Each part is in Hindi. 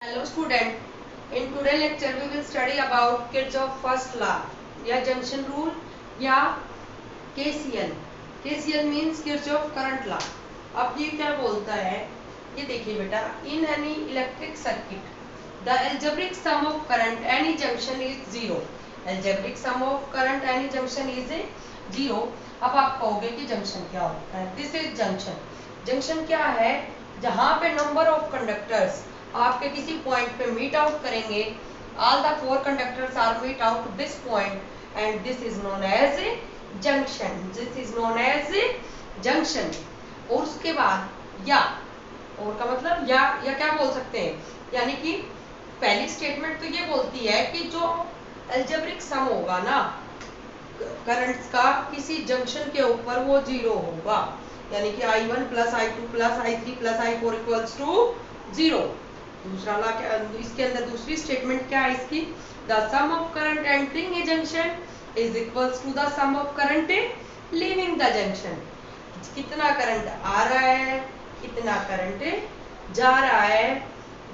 Hello student, in today lecture we will study about Kirchhoff first law या junction rule या KCL. KCL means Kirchhoff current law. अब ये क्या बोलता है, ये देखिए बेटा, in any electric circuit the algebraic sum of current any junction is zero. Algebraic sum of current any junction is zero. अब आप कहोगे कि जंक्शन क्या होता है? This is junction. जंक्शन क्या है? जहां पे नंबर ऑफ कंडक्टर्स आपके किसी पॉइंट पे मीट आउट करेंगे. All the four conductors are meet out this point and this is known as a junction. This is known as a junction. और उसके बाद या और का मतलब या क्या बोल सकते हैं, यानी कि पहली स्टेटमेंट तो ये बोलती है कि जो अलजेब्रिक सम होगा ना करंट्स का किसी जंक्शन के ऊपर वो जीरो होगा, यानी कि I1 plus I2 plus I3 plus I4 equals to zero. दूसरा ला क्या, इसके अंदर दूसरी स्टेटमेंट क्या है इसकी, the sum of current entering a junction is equals to the sum of current leaving the junction. कितना करंट आ रहा है, कितना करंट जा रहा है,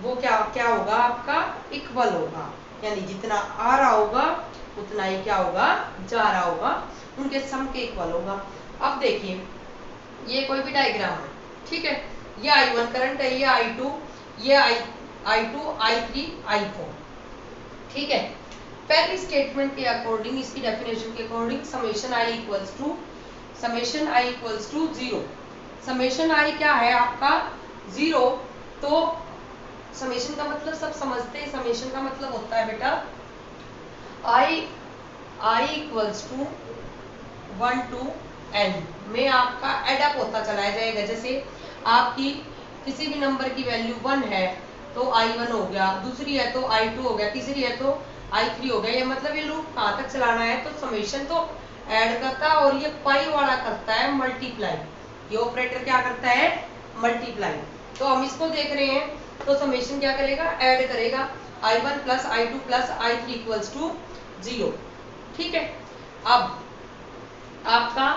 वो क्या क्या होगा आपका, इक्वल होगा. यानी जितना आ रहा होगा उतना ही क्या होगा, जा रहा होगा, उनके सम के इक्वल होगा. अब देखिए ये कोई भी डायग्राम है, ठीक है, ये I1 करंट है, ये I2, ये I2, I3, I4, ठीक है. पहली स्टेटमेंट के अकॉर्डिंग, इसकी डेफिनेशन के according summation I equals to zero. Summation I क्या है आपका, जीरो. तो समेशन का मतलब सब समझते हैं. समेशन का मतलब होता है बेटा I equals to 1 to n में आपका एडअप होता चला जाएगा. जैसे आपकी किसी भी नंबर की वैल्यू 1 है तो I1 हो गया, दूसरी है तो I2 हो गया, तीसरी है तो I3 हो गया. ये मतलब ये लूप कहाँ तक चलाना है, तो समेशन तो ऐड करता है और ये पाई वाला करता है मल्टीप्लाई. ये ऑपरेटर क्या करता है, मल्टीप्लाई. तो हम इसको देख रहे हैं, तो समेशन क्या करेगा, ऐड करेगा. I1 plus I2 plus I3 equals to zero. ठीक है. अब आपका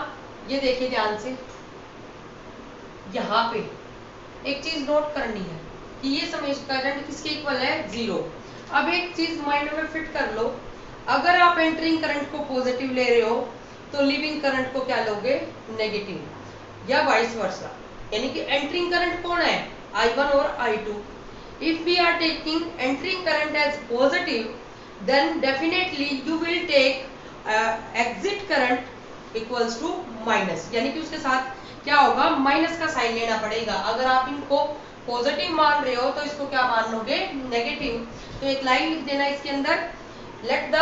ये देखिए ध्यान से, यहाँ पे एक चीज नोट करनी है कि ये समेशन करंट किसके इक्वल है, जीरो. अब एक चीज माइंड में फिट कर लो, अगर आप एंटरिंग करंट को पॉजिटिव ले रहे हो तो लिविंग करंट को क्या लोगे, नेगेटिव, या वाइस वर्सा. यानी कि एंटरिंग करंट कौन है, I1 और I2. If we are taking entering current as positive then definitely you will take exit current equals to minus, यानी कि उसके साथ क्या होगा, माइनस का साइन लेना पड़ेगा. अगर आप इनको पॉजिटिव मान रहे हो तो इसको क्या मान लोगे, नेगेटिव. तो एक लाइन लिख देना इसके अंदर, let the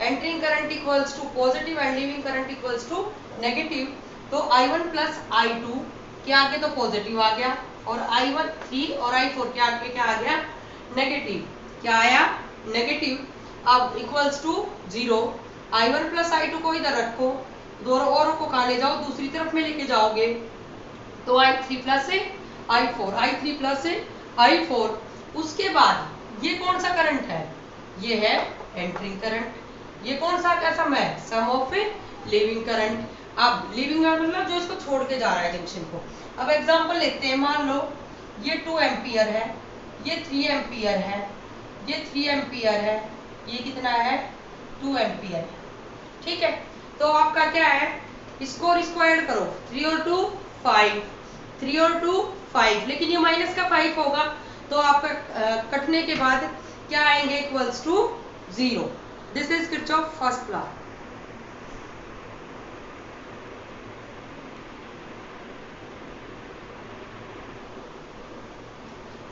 entering current equals to positive and leaving current equals to negative. तो I1 प्लस I2 के आगे तो पॉजिटिव आ गया, और I3 और I4 के आगे क्या आ गया, नेगेटिव. क्या आया, नेगेटिव. अब equals to zero. I1 plus I2 को इधर रखो, दोनों औरों को कहा ले जाओ, दूसरी तरफ में लेके जाओगे तो I3 plus I4, I3 plus I4. उसके बाद ये कौन सा करंट है, ये है एंटरिंग करंट. ये कौन सा क्या सम है, सम ऑफ लिविंग करंट. अब लिविंग मतलब जो इसको छोड़ के जा रहा है जंक्शन को. अब एग्जांपल लेते हैं, मान लो ये 2 एम्पियर है, ये 3 एम्पियर है, ये 3 एम्पियर है, ये कितना है, 2 एम्पियर है. ठीक है. तो आपका क्या है, इसको और इसको ऐड करो, 3 और 2 5, 3 और 2 5, लेकिन ये माइनस का 5 होगा तो आपका कटने के बाद क्या आएंगे, equals to zero. This is Kirchhoff first law.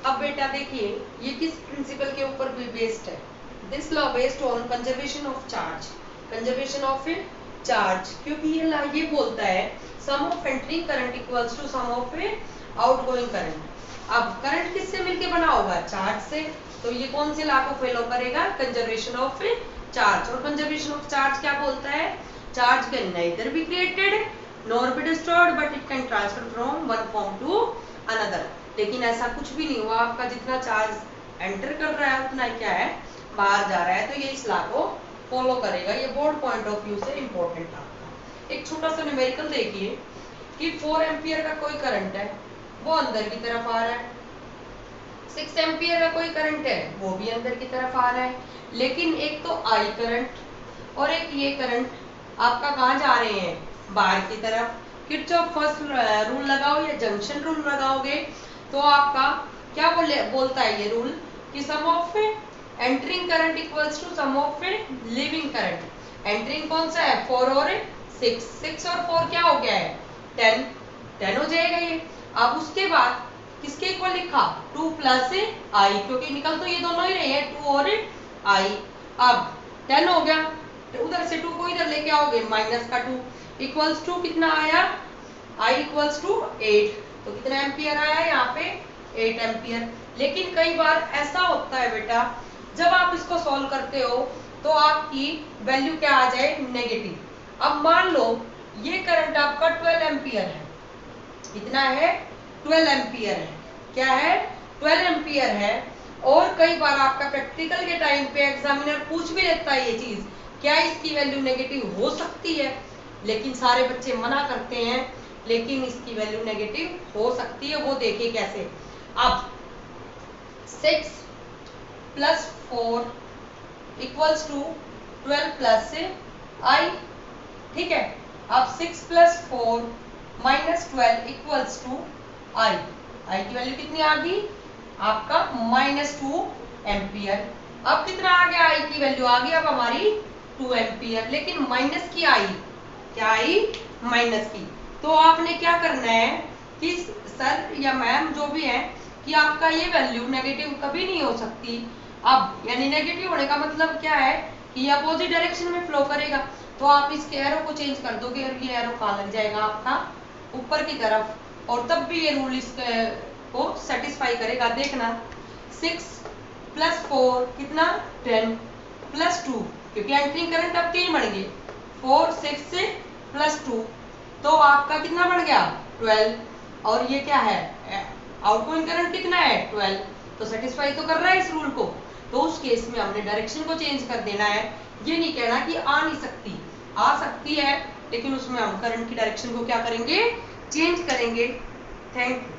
अब बेटा देखिए ये किस प्रिंसिपल के ऊपर बेस्ड है, this law based on conservation of charge. Conservation of charge, क्योंकि ये बोलता है sum of entering current equals to sum of outgoing current. अब करंट किससे मिलके बना होगा, चार्ज से. तो ये कौन से लॉ को फॉलो करेगा, कंजर्वेशन ऑफ चार्ज. और कंजर्वेशन ऑफ चार्ज क्या बोलता है, charge can neither be created nor be destroyed but it can transfer from one form to another. लेकिन ऐसा कुछ भी नहीं हुआ, आपका जितना चार्ज एंटर कर रहा है उतना क्या है, बाहर जा रहा है. तो ये इस लॉ को फॉलो करेगा. ये बोर्ड पॉइंट ऑफ व्यू से इंपॉर्टेंट आपका. एक छोटा सा न्यूमेरिकल देखिए कि 4 एम्पियर का कोई करंट है, वो अंदर की तरफ आ रहा है, 6 एम्पियर का कोई करंट है वो भी अंदर की तरफ आ रहा है, लेकिन एक तो आई करंट और एक ये करंट आपका कहाँ जा रहे हैं, बाहर की तरफ। किरचॉफ फर्स्ट रूल लगाओ या जंक्शन रूल लगाओगे तो आपका क्या बोलता है ये रूल कि sum of entering current equals to sum of leaving current. Entering कौन सा है 4 और 6, 6 और 4 क्या हो गया है 10 हो जाएगा ये। अब उसके बाद किसके इक्वल लिखा 2 प्लस आई, क्योंकि निकल तो ये दोनों ही रहे हैं 2 और आई। अब 10 हो गया तो उधर से 2 को इधर लेके आओगे माइनस का 2 इक्वल्स टू कितना आया आई इक्वल्स टू 8, तो कितना एम्पियर आया यहाँ पे 8 एम्पियर। लेकिन कई बार ऐसा होता है बेटा जब आप इसको सॉल्व करते हो तो आपकी वैल्यू क्या आ जाए नेगेटिव। अब मान लो ये करंट आपका 12 एम्पियर है, कितना है 12 एम्पियर है, क्या है 12 एम्पियर है। और कई बार आपका प्रैक्टिकल के टाइम पे एग्जामिनर पूछ भी लेता है ये चीज क्या इसकी वैल्यू नेगेटिव हो सकती है, लेकिन सारे बच्चे मना करते हैं, लेकिन इसकी वैल्यू नेगेटिव हो सकती है, वो देखिए कैसे। अब 6 प्लस 4 इक्वल्स टू 12 प्लस आई, ठीक है। अब 6 प्लस 4 माइनस 12 इक्वल्स टू आई, आई की वैल्यू कितनी आ गई आपका -2 एम्पियर। अब कितना आ गया आई की वैल्यू आ गई अब हमारी 2 एम्पियर, लेकिन माइनस की आई, क्या आई माइनस की। तो आपने क्या करना है कि सर या मैम जो भी है कि आपका ये वैल्यू नेगेटिव कभी नहीं हो सकती। अब यानी नेगेटिव होने का मतलब क्या है कि ये अपोजिट डायरेक्शन में फ्लो करेगा, तो आप इसके एरो को चेंज कर दोगे और ये एरो कहाँ लग जाएगा आपका ऊपर की तरफ, और तब भी ये रूल इसको सेटिस्फाई करेगा। देखना 6 प्लस 4 कितना 10 प्लस 2, क्योंकि एंटरिंग करंट अब तीन बन गए 4 6 से प्लस 2, तो आपका कितना बढ़ गया 12, और ये क्या है आउटगोइंग करंट कितना है 12, तो सेटिस्फाई तो कर रहा है इस रूल को। तो उस केस में हमने डायरेक्शन को चेंज कर देना है, ये नहीं कहना कि आ नहीं सकती, आ सकती है, लेकिन उसमें हम करंट की डायरेक्शन को क्या करेंगे चेंज करेंगे। Thank you.